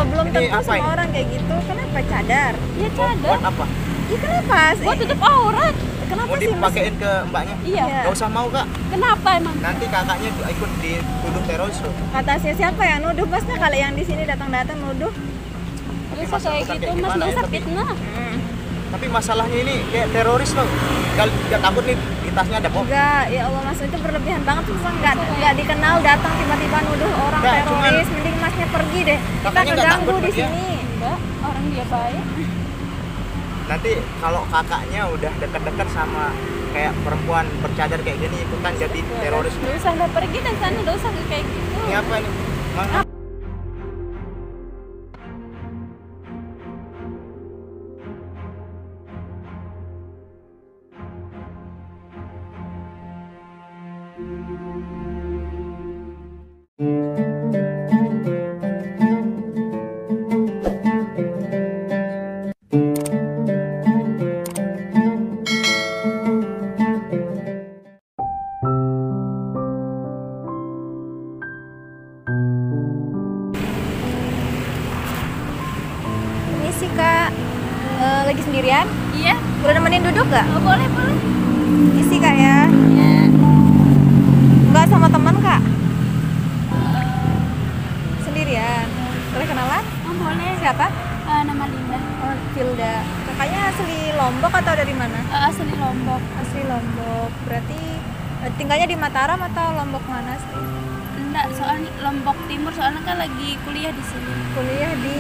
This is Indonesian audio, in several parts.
belum Ini tentu apa semua ini? orang kayak gitu. Kenapa cadar? Iya cadar. Buat apa? Iya kenapa? Buat tutup aurat. Kenapa Mau sih dipakein ke mbaknya? Iya. Iya. Gak usah mau kak. Kenapa emang? Nanti kakaknya ikut dituduh teroris loh. Kata siapa yang nuduh? Masnya kali yang di sini datang-datang nuduh. Gak usah masa kayak bukan gitu kayak mas, gimana gak ya, usah tapi- fitnah. Tapi masalahnya ini kayak teroris loh. Gak takut nih di tasnya ada bom. Enggak, ya Allah mas itu berlebihan banget tuh nggak dikenal datang tiba-tiba nuduh orang Enggak, teroris. Mending masnya pergi deh. Kita Kakaknya nggak keganggu takut di dia? sini. Enggak, orang dia baik. Nanti kalau kakaknya udah deket-deket sama kayak perempuan bercadar kayak gini ikutan jadi teroris. Gak usah anda pergi dari sana, gak usah kayak gitu. Ini apa nih? Mang? Permisi kak. Lagi sendirian? Iya, Udah nemenin duduk gak? oh, boleh boleh. Isi kak ya. Iya. Enggak sama teman kak? Sendirian. Boleh kenalan? Oh boleh. Siapa? Nama Linda. Oh, Filda. Kakaknya asli Lombok atau dari mana? Asli Lombok. Asli Lombok. Berarti tinggalnya di Mataram atau Lombok mana sih? Enggak, soalnya Lombok Timur soalnya kan lagi kuliah di sini. Kuliah di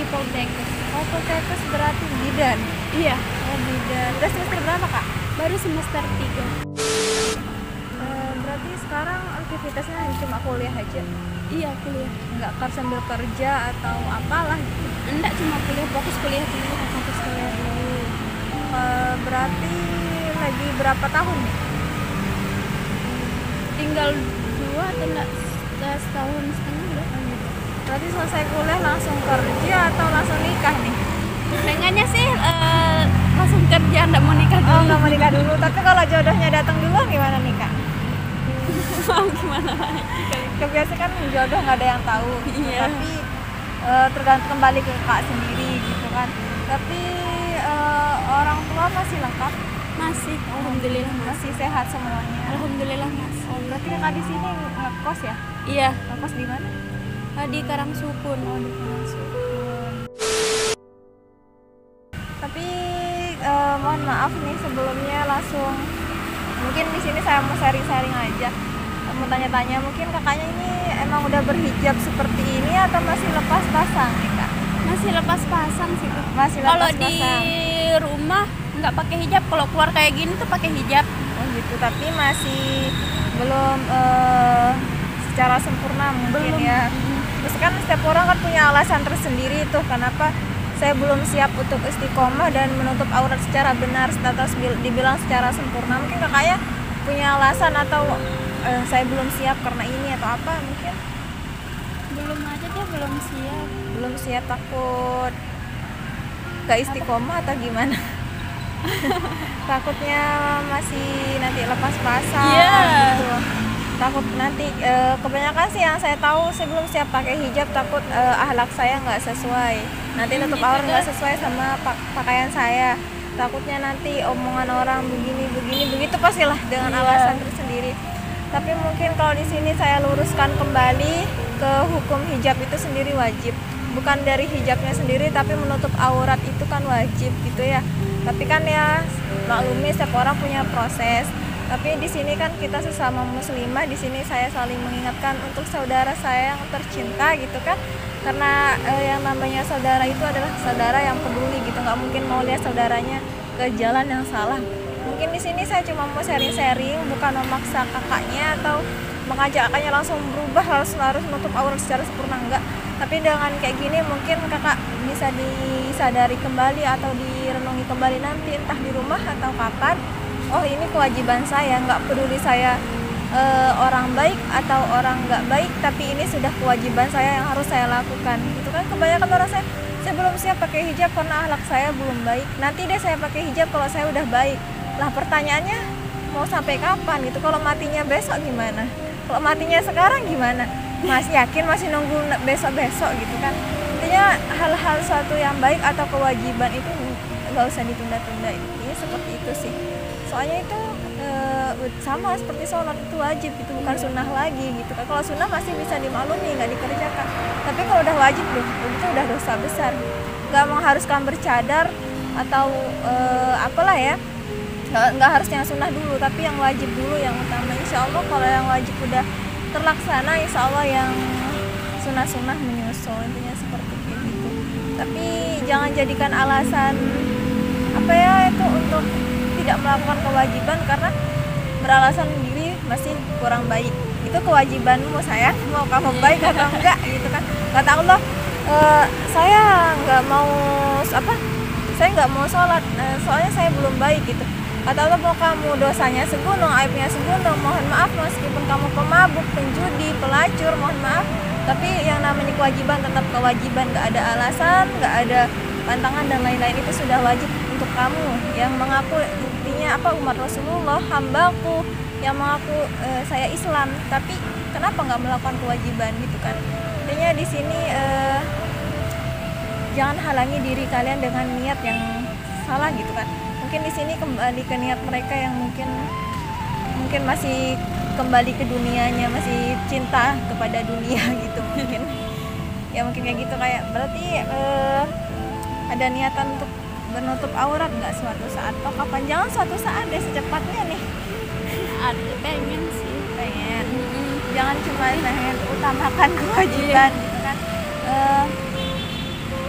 Poltekkes. Oh, Poltekkes berarti bidan. Iya, Oh, bidan. Udah semester berapa kak? baru semester 3. Berarti sekarang aktivitasnya cuma kuliah aja. Iya, kuliah. Nggak sambil kerja atau apalah gitu. Enggak, cuma kuliah, fokus kuliah dulu. Fokus kuliah dulu. Berarti lagi berapa tahun nih? Tinggal 2 atau enggak setahun setengah udah. Berarti selesai kuliah langsung kerja atau langsung nikah nih? Pengennya sih langsung kerja, enggak mau nikah Oh, dulu. nggak mau nikah dulu. Tapi kalau jodohnya datang dulu gimana nih kak? Gimana lagi? Kebiasaan kan jodoh nggak ada yang tahu. Iya. Tapi tergantung kembali ke kak sendiri gitu kan. Tapi orang tua masih lengkap, Masih, alhamdulillah masih. masih sehat semuanya. Alhamdulillah masih. Oh, berarti kakak di sini ngekos ya? Iya, Ngekos di mana? di Karangsukun. Oh, di Karangsukun. Tapi mohon maaf nih sebelumnya langsung mungkin di sini saya mau sharing-sharing aja. Mau tanya-tanya mungkin kakaknya ini emang udah berhijab seperti ini atau masih lepas pasang nih kak? Masih lepas pasang sih tuh. Masih lepas Kalau pasang. di rumah nggak pakai hijab, kalau keluar kayak gini tuh pakai hijab. Oh gitu, tapi masih belum secara sempurna mungkin Belum. ya. Terus kan setiap orang kan punya alasan tersendiri tuh kenapa saya belum siap untuk istiqomah dan menutup aurat secara benar atau dibilang secara sempurna. Mungkin kakaknya punya alasan atau saya belum siap karena ini atau apa mungkin? Belum aja dia belum siap. Belum siap takut gak istiqomah atau gimana? Takutnya masih nanti lepas pasang Iya. gitu. Takut nanti kebanyakan sih yang saya tahu saya belum siap pakai hijab takut akhlak saya nggak sesuai, nanti tutup Gitu aurat kan. nggak sesuai sama pakaian saya, takutnya nanti omongan orang begini begitu pastilah dengan Iya. alasan tersendiri. Tapi mungkin kalau di sini saya luruskan kembali ke hukum hijab itu sendiri wajib, bukan dari hijabnya sendiri tapi menutup aurat itu kan wajib gitu ya. Tapi kan ya maklumi setiap orang punya proses. Tapi di sini kan kita sesama muslimah, di sini saya saling mengingatkan untuk saudara saya yang tercinta gitu kan. Karena yang namanya saudara itu adalah saudara yang peduli gitu, nggak mungkin mau lihat saudaranya ke jalan yang salah. Mungkin di sini saya cuma mau sharing-sharing, bukan memaksa kakaknya atau mengajak kakaknya langsung berubah harus menutup aurat secara sempurna, enggak. Tapi dengan kayak gini mungkin kakak bisa disadari kembali atau direnungi kembali nanti entah di rumah atau kapan. Oh ini kewajiban saya, nggak peduli saya orang baik atau orang nggak baik, tapi ini sudah kewajiban saya yang harus saya lakukan. Itu kan kebanyakan orang saya belum siap pakai hijab karena akhlak saya belum baik. Nanti deh saya pakai hijab kalau saya udah baik. Lah pertanyaannya mau sampai kapan gitu? Kalau matinya besok gimana? Kalau matinya sekarang gimana? Masih yakin masih nunggu besok-besok gitu kan? Intinya hal-hal suatu yang baik atau kewajiban itu nggak usah ditunda-tunda. Ini seperti itu sih. Soalnya itu sama seperti sholat, itu wajib, itu bukan sunnah lagi gitu kan. Kalau sunnah masih bisa dimaklumi, nggak dikerjakan. Tapi kalau udah wajib loh, itu udah dosa besar. Nggak mengharuskan bercadar atau apalah ya. Nggak harus yang sunnah dulu, tapi yang wajib dulu yang utama. Insya Allah kalau yang wajib udah terlaksana, insya Allah yang sunnah-sunnah menyusul, intinya seperti itu. Tapi jangan jadikan alasan apa ya itu untuk tidak melakukan kewajiban karena beralasan diri masih kurang baik. Itu kewajibanmu sayang, mau kamu baik atau enggak gitu kan. Kata Allah, saya nggak mau saya nggak mau sholat, soalnya saya belum baik gitu. Kata Allah, mau kamu dosanya segunung, aibnya segunung, mohon maaf meskipun kamu pemabuk, penjudi, pelacur, mohon maaf. Tapi yang namanya kewajiban tetap kewajiban, nggak ada alasan, nggak ada pantangan dan lain-lain, itu sudah wajib untuk kamu yang mengaku intinya umat Rasulullah, hambaku yang mengaku saya Islam, tapi kenapa nggak melakukan kewajiban gitu kan. Intinya di sini jangan halangi diri kalian dengan niat yang salah gitu kan. Mungkin di sini kembali ke niat mereka yang mungkin masih kembali ke dunianya, masih cinta kepada dunia gitu mungkin. Ya mungkin kayak gitu, kayak berarti ada niatan untuk menutup aurat nggak suatu saat? Oh kapan? Jangan suatu saat deh, secepatnya nih. Ada pengen sih. Pengen. Jangan cuma pengen, utamakan kewajiban gitu kan.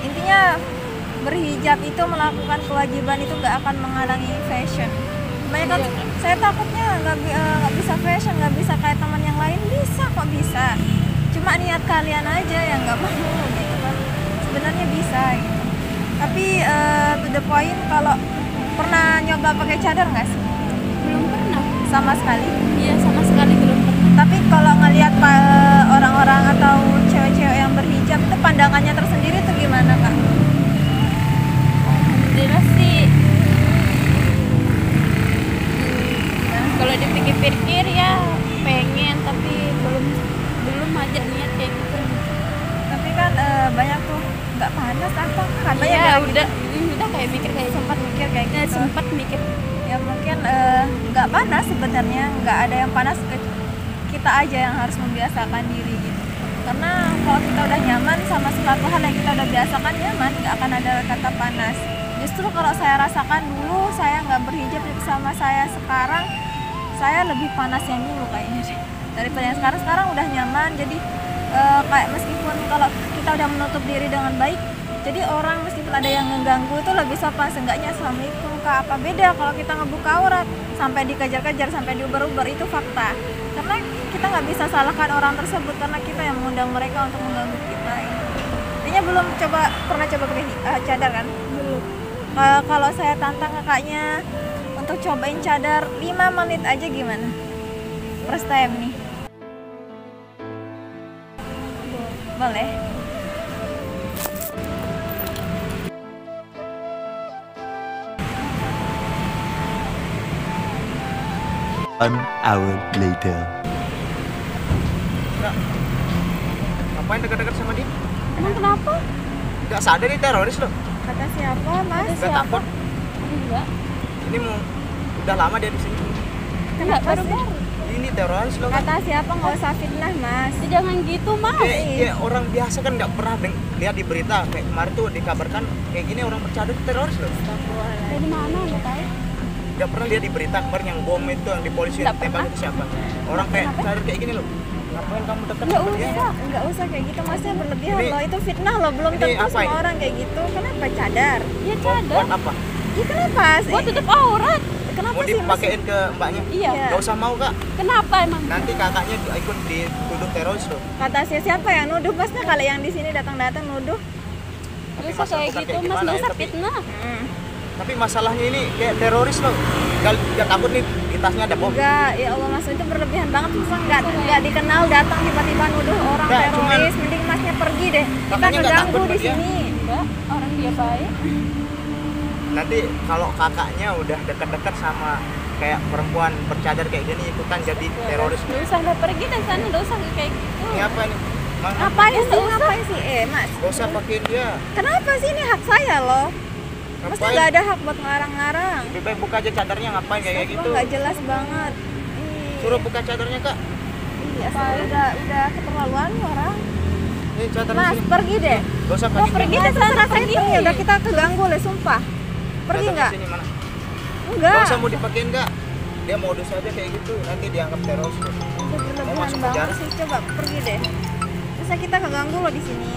Intinya berhijab itu, melakukan kewajiban itu nggak akan menghalangi fashion. Banyak kan saya takutnya nggak bisa fashion, nggak bisa kayak teman yang lain. Bisa kok, bisa. Cuma niat kalian aja yang nggak mau gitu kan. Sebenarnya bisa gitu. Tapi to the point, kalau pernah nyoba pakai cadar nggak sih? Belum pernah. Sama sekali? Iya, sama sekali belum pernah. Tapi kalau ngelihat orang-orang atau cewek-cewek yang berhijab itu pandangannya tersendiri tuh gimana kak? Alhamdulillah sih. Kalau dipikir-pikir ya pengen, tapi belum aja niat kayak gitu. Tapi kan banyak tuh nggak panas apa kan? Banyak Ya yang udah kayak mikir kayak sempat mikir kayak nggak gitu. sempat mikir. Ya mungkin nggak panas sebenarnya, nggak ada yang panas, kita aja yang harus membiasakan diri gitu. Karena kalau kita udah nyaman sama suatu hal yang kita udah biasakan nyaman, nggak akan ada kata panas. Justru kalau saya rasakan dulu saya nggak berhijab sama saya sekarang, saya lebih panas yang dulu kayaknya deh. Daripada yang sekarang udah nyaman. Jadi kayak meskipun kalau kita udah menutup diri dengan baik, jadi orang meskipun ada yang mengganggu itu lebih sopan, seenggaknya assalamualaikum kak. Apa beda kalau kita ngebuka aurat sampai dikejar-kejar, sampai diuber-uber, itu fakta. Karena kita nggak bisa salahkan orang tersebut karena kita yang mengundang mereka untuk mengganggu kita. Intinya belum pernah coba pakai cadar kan? Belum. Kalau saya tantang kakaknya untuk cobain cadar 5 menit aja, gimana? First time nih. Boleh. 1 hour later. Enggak. Ngapain dekat-dekat sama dia? Emang kenapa? Enggak sadar ini teroris loh. Kata siapa mas? Enggak takut. Enggak. Ini udah lama dia di sini. Kenapa sih? Baru-baru. Ini teroris loh. Kata siapa, nggak usah fitnah mas. Jangan gitu mas. Kayak orang biasa kan nggak pernah lihat di berita. Kayak kemarin tuh dikabarkan kayak gini orang bercadar itu teroris loh. Dari mana nggak tahu? Nggak pernah lihat di berita kemarin yang bom itu yang di polisi Nggak tembak itu siapa? Orang kayak cadar kayak gini loh. Ngapain kamu dekat Nggak sama dia? Nggak usah kayak gitu, masnya berlebihan Ini- loh. Itu fitnah loh, belum ini tentu apa semua ini? orang kayak gitu. Kenapa cadar? Iya Buat cadar. apa? Ya kenapa sih? Buat tutup aurat. Kenapa Mau sih mas? dipakein ke mbaknya? Iya. Nggak usah mau kak. Kenapa emang? Nanti kakaknya ikut dituduh teroris loh. Kata siapa yang nuduh masnya? Kalau yang di sini datang-datang nuduh. Nggak usah masalah kayak bukan gitu kayak mas. gimana Nggak ya, usah tapi- fitnah. Tapi masalahnya ini kayak teroris loh. Nggak takut nih di tasnya ada bom. Enggak, ya Allah mas, itu berlebihan banget. Masa nggak dikenal datang tiba-tiba nuduh orang Nggak, teroris. Mending masnya pergi deh. Kita Kakaknya nggak keganggu takut di dia? sini. Enggak. Orang dia baik. Nanti kalau kakaknya udah dekat-dekat sama kayak perempuan bercadar kayak gini ikutan jadi teroris. Nggak usah, nggak pergi dari sana. Nggak usah kayak gitu. Ini apa nih? Ngapain sih? Ngapain sih? Mas. Gak usah pakein dia. Kenapa sih, ini hak saya loh? Masa Ngapain? nggak ada hak buat ngarang-ngarang? Lebih baik buka aja cadarnya, ngapain kayak gitu? Nggak jelas banget. Suruh buka cadarnya, Kak. Iya, udah keterlaluan orang. Ini cadar Mas, sini. pergi deh. Gak usah Mau pakein. pergi deh, terserah saya pergi. Udah kita keganggu lah, sumpah. Pergi Cadar nggak? sini mana? Enggak. Gak usah mau dipakein, Kak. Dia modus aja kayak gitu, nanti dianggap teroris. Udah Mau berlebihan masuk banget penjara? sih, coba pergi deh. Bisa kita keganggu loh di sini.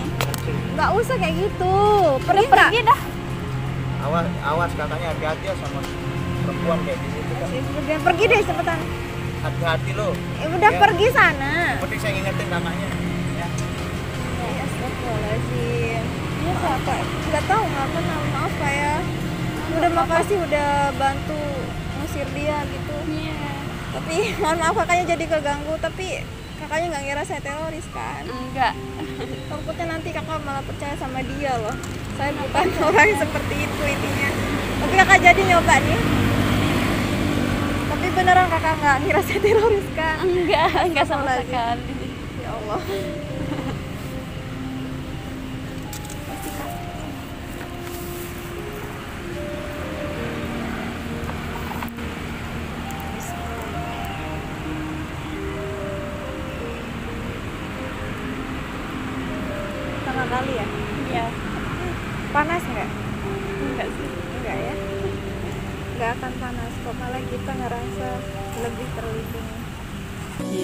Nggak usah kayak gitu. Pergi nggak? Pergi dah. Awas kakaknya, hati-hati ya sama perempuan kayak gitu kan. Udah pergi deh cepetan. Hati-hati lo. Udah Ya. pergi sana. Penting saya ngingetin kakaknya. Ya. Ya, astagfirullahaladzim. Ini siapa? Nggak tahu ngapa, maaf Pak ya. Udah makasih udah bantu ngusir dia gitu. Iya. Tapi mohon maaf kakaknya jadi keganggu, tapi kakaknya nggak ngira saya teroris kan. Enggak. Takutnya nanti kakak malah percaya sama dia loh. Saya bukan orang seperti itu intinya. Tapi kakak jadi nyoba nih. Tapi beneran kakak nggak ngira saya teroris kan? Enggak sama sekali. Ya Allah. Pertama kali ya? Iya. Panas nggak? Enggak sih. Enggak ya? Nggak akan panas kok, malah kita ngerasa lebih terlindungi.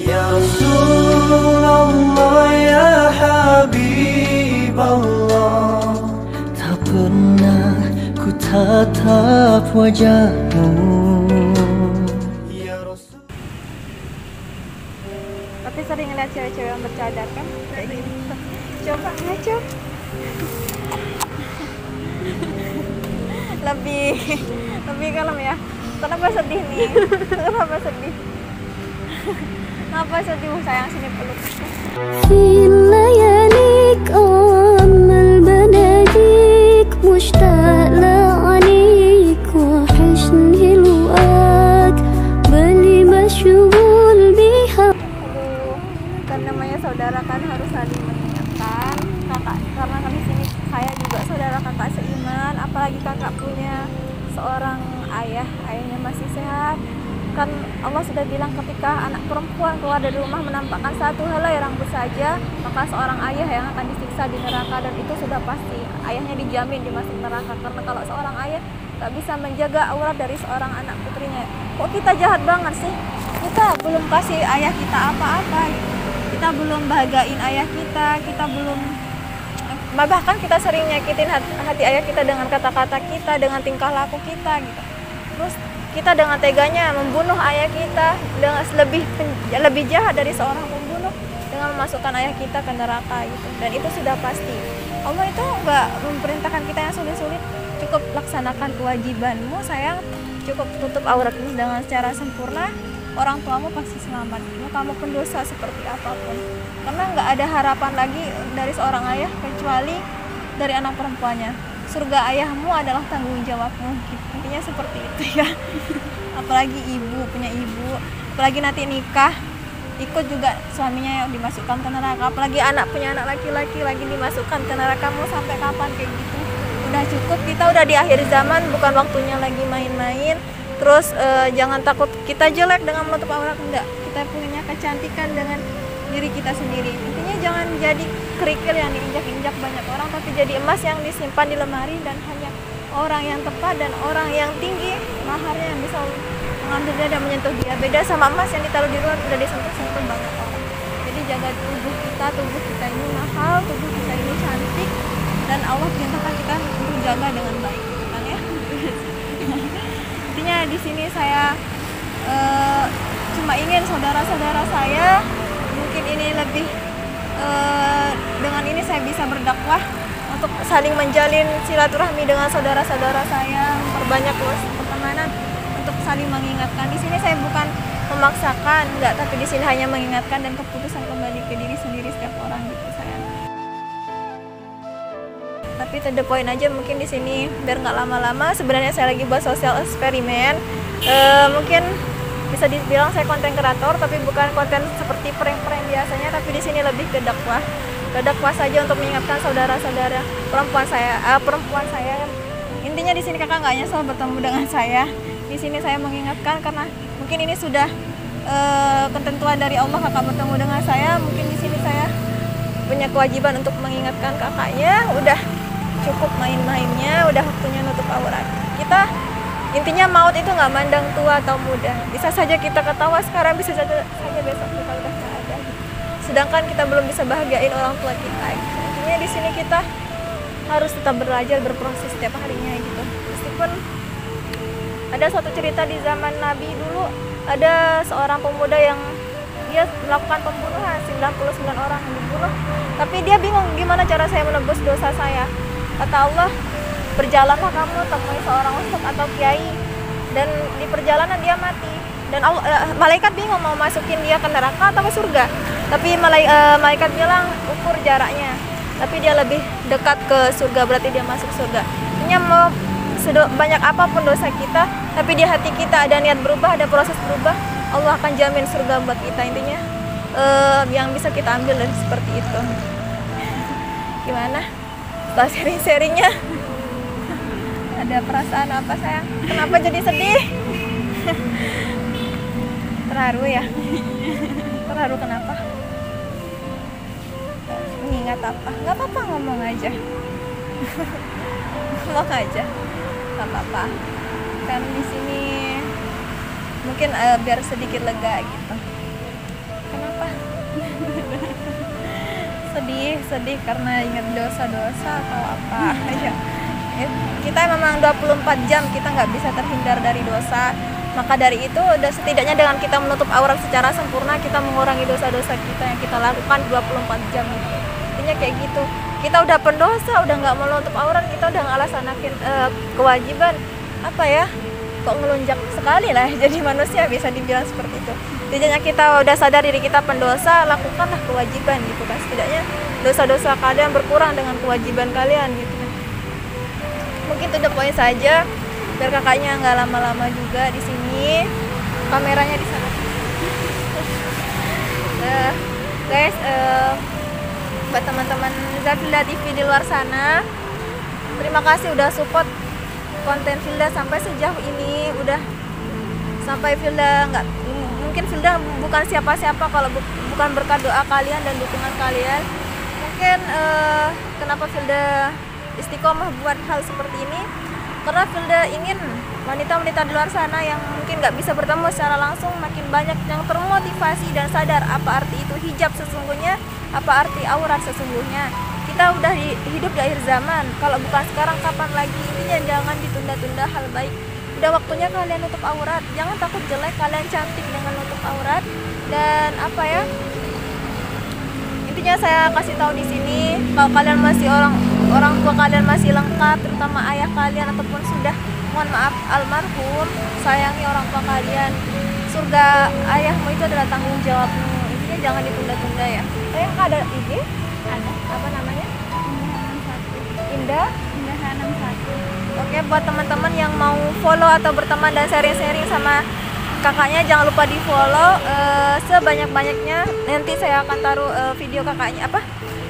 Ya Rasulullah ya Habib Allah, tak pernah ku tatap wajahmu. Ya Rasul. Tapi sering ngeliat cewek-cewek yang bercadar kan kayak gini. Coba ngaco. lebih kalem ya. Kenapa sedih nih? Kenapa sedih? Kenapa sedih? Sayang sini peluk. في لياليك أمل بناديك مشتاق لعنيك وحشني لقاك بالي مشغول بها. Aduh, kan namanya saudara kan harus saling mengingatkan. Kakak, karena kami sini saya juga saudara kakak seiman. Apalagi kakak punya seorang ayah, ayahnya masih sehat. Kan Allah sudah bilang ketika anak perempuan keluar dari rumah menampakkan satu helai rambut saja, maka seorang ayah yang akan disiksa di neraka, dan itu sudah pasti ayahnya dijamin dimasuk neraka. Karena kalau seorang ayah gak bisa menjaga aurat dari seorang anak putrinya. Kok kita jahat banget sih? Kita belum kasih ayah kita apa-apa, kita belum bahagiain ayah kita belum, bahkan kita sering nyakitin hati ayah kita dengan kata-kata kita, dengan tingkah laku kita gitu. Terus kita dengan teganya membunuh ayah kita, dengan lebih jahat dari seorang pembunuh dengan memasukkan ayah kita ke neraka gitu. Dan itu sudah pasti. Allah itu nggak memperintahkan kita yang sulit-sulit. Cukup laksanakan kewajibanmu sayang, cukup tutup auratmu dengan secara sempurna. Orang tuamu pasti selamat. Mau kamu pendosa seperti apapun. Karena nggak ada harapan lagi dari seorang ayah kecuali dari anak perempuannya. Surga ayahmu adalah tanggung jawabmu. Intinya seperti itu ya. Apalagi ibu, punya ibu, apalagi nanti nikah, ikut juga suaminya yang dimasukkan ke neraka. Apalagi anak punya anak laki-laki lagi dimasukkan ke neraka. Mau sampai kapan kayak gitu? Udah cukup, kita udah di akhir zaman, bukan waktunya lagi main-main. Terus jangan takut kita jelek dengan menutup aurat, enggak. Kita punya kecantikan dengan diri kita sendiri. Intinya jangan jadi kerikil yang diinjak-injak banyak orang, tapi jadi emas yang disimpan di lemari, dan hanya orang yang tepat dan orang yang tinggi maharnya yang bisa mengambil dia dan menyentuh dia. Beda sama emas yang ditaruh di luar udah disentuh-sentuh banyak orang. Jadi jaga tubuh kita ini mahal, tubuh kita ini cantik, dan Allah perintahkan kita untuk jaga dengan baik, kan ya. Intinya di sini saya cuma ingin saudara-saudara saya, mungkin ini lebih dengan ini saya bisa berdakwah untuk saling menjalin silaturahmi dengan saudara-saudara saya, memperbanyak luas pertemanan, untuk saling mengingatkan. Di sini saya bukan memaksakan, enggak, tapi di sini hanya mengingatkan dan keputusan kembali ke diri sendiri setiap orang gitu saya. Tapi to the point aja mungkin di sini biar nggak lama-lama. Sebenarnya saya lagi buat sosial eksperimen. Mungkin bisa dibilang saya konten kreator, tapi bukan konten seperti prank-prank biasanya, tapi di sini lebih ke dakwah. pas saja untuk mengingatkan saudara-saudara perempuan saya. Intinya di sini kakak nggak nyesel bertemu dengan saya. Di sini saya mengingatkan karena mungkin ini sudah ketentuan dari Allah kakak bertemu dengan saya. Mungkin di sini saya punya kewajiban untuk mengingatkan kakaknya. Udah cukup main-mainnya, udah waktunya nutup aurat. Kita intinya maut itu nggak mandang tua atau muda. Bisa saja kita ketawa sekarang, bisa saja besok kita udah nggak ada. Sedangkan kita belum bisa bahagiain orang tua kita. Intinya di sini kita harus tetap belajar, berproses setiap harinya gitu. Meskipun ada suatu cerita di zaman Nabi dulu, ada seorang pemuda yang dia melakukan pembunuhan, 99 orang yang dibunuh. Tapi dia bingung gimana cara saya menebus dosa saya. Kata Allah, berjalanlah kamu temui seorang ustadz atau kiai, dan di perjalanan dia mati. Dan malaikat bingung mau masukin dia ke neraka atau ke surga. Tapi malaikat bilang ukur jaraknya. Tapi dia lebih dekat ke surga, berarti dia masuk surga. Artinya mau banyak apapun dosa kita, tapi di hati kita ada niat berubah, ada proses berubah, Allah akan jamin surga buat kita. Intinya yang bisa kita ambil dari seperti itu. Gimana? Setelah sharing-sharingnya, ada perasaan apa sayang? Kenapa jadi sedih? Terharu ya? Terharu kenapa? Mengingat apa? Nggak apa-apa, ngomong aja. Ngomong aja, nggak apa-apa. Kan di sini mungkin biar sedikit lega gitu. Kenapa? Sedih karena ingat dosa-dosa atau apa aja. Kita memang 24 jam kita nggak bisa terhindar dari dosa. Maka dari itu udah setidaknya dengan kita menutup aurat secara sempurna, kita mengurangi dosa-dosa kita yang kita lakukan 24 jam itu. Intinya kayak gitu. Kita udah pendosa, udah nggak mau menutup aurat, kita udah ngelaksanain kewajiban. Apa ya? Kok ngelunjak sekali lah jadi manusia, bisa dibilang seperti itu. Setidaknya kita udah sadar diri kita pendosa, lakukanlah kewajiban gitu kan. Setidaknya dosa-dosa kalian berkurang dengan kewajiban kalian gitu kan. Mungkin itu the point saja, biar kakaknya nggak lama-lama juga di sini. Kameranya di sana. Guys, buat teman-teman Zafilda TV di luar sana, terima kasih udah support konten Filda sampai sejauh ini. Udah sampai Filda nggak, mungkin Filda bukan siapa-siapa kalau bukan berkat doa kalian dan dukungan kalian. Mungkin kenapa Filda istiqomah buat hal seperti ini, karena Filda ingin wanita-wanita di luar sana yang mungkin nggak bisa bertemu secara langsung makin banyak yang termotivasi dan sadar apa arti itu hijab sesungguhnya, apa arti aurat sesungguhnya. Kita udah hidup di akhir zaman, kalau bukan sekarang kapan lagi. Intinya jangan ditunda-tunda hal baik. Udah waktunya kalian nutup aurat, jangan takut jelek, kalian cantik dengan nutup aurat. Dan apa ya, intinya saya kasih tahu di sini, kalau kalian masih orang tua kalian masih lengkap, terutama ayah kalian ataupun sudah, mohon maaf, almarhum, sayangi orang tua kalian. Surga ayahmu itu adalah tanggung jawabmu. Intinya jangan ditunda-tunda ya. Sayang, ada IG? Ada. Apa namanya? Indah Hanam 1. Oke, buat teman-teman yang mau follow atau berteman dan sharing-sharing sama kakaknya, jangan lupa di follow sebanyak-banyaknya. Nanti saya akan taruh video kakaknya,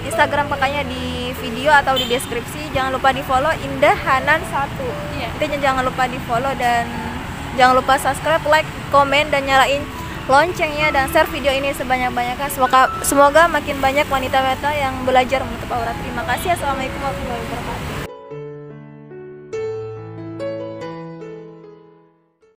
Instagram kakaknya di video atau di deskripsi. Jangan lupa di follow Indah Hanan 1. Intinya jangan lupa di follow dan jangan lupa subscribe, like, komen, dan nyalain loncengnya, dan share video ini sebanyak-banyaknya. Semoga makin banyak wanita-wanita yang belajar menutup aurat. Terima kasih. Assalamualaikum warahmatullahi wabarakatuh.